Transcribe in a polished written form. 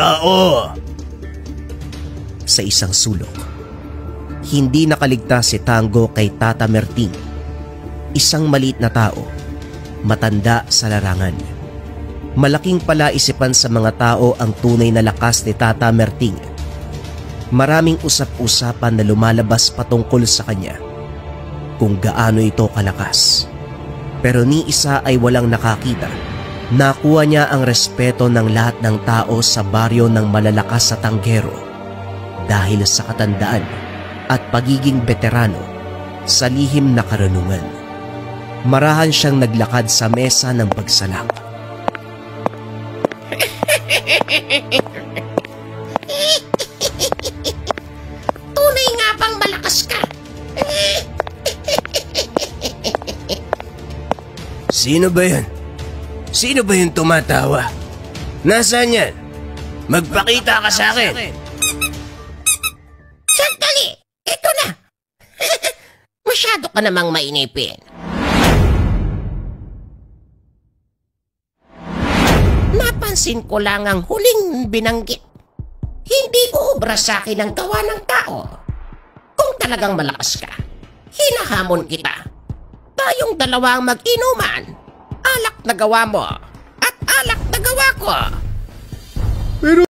tao! Sa isang sulok, hindi nakaligtas si Tango kay Tata Merting. Isang maliit na tao, matanda sa larangan. Malaking palaisipan sa mga tao ang tunay na lakas ni Tata Merting. Maraming usap-usapan na lumalabas patungkol sa kanya, kung gaano ito kalakas. Pero ni isa ay walang nakakita. Nakuha niya ang respeto ng lahat ng tao sa baryo ng malalakas sa Tanggero dahil sa katandaan at pagiging veterano sa lihim na karunungan. Marahan siyang naglakad sa mesa ng pagsalak. Tunay nga bang malakas ka? Sino ba yan? Sino ba yung tumatawa? Nasaan yan? Magpakita ka sa akin! Sandali! Ito na! Masyado ka namang mainipin. Napansin ko lang ang huling binanggit. Hindi uubra sa akin ang gawa ng tao. Kung talagang malakas ka, hinahamon kita. Tayong dalawang mag-inuman. Alak na gawa mo at alak na gawa ko.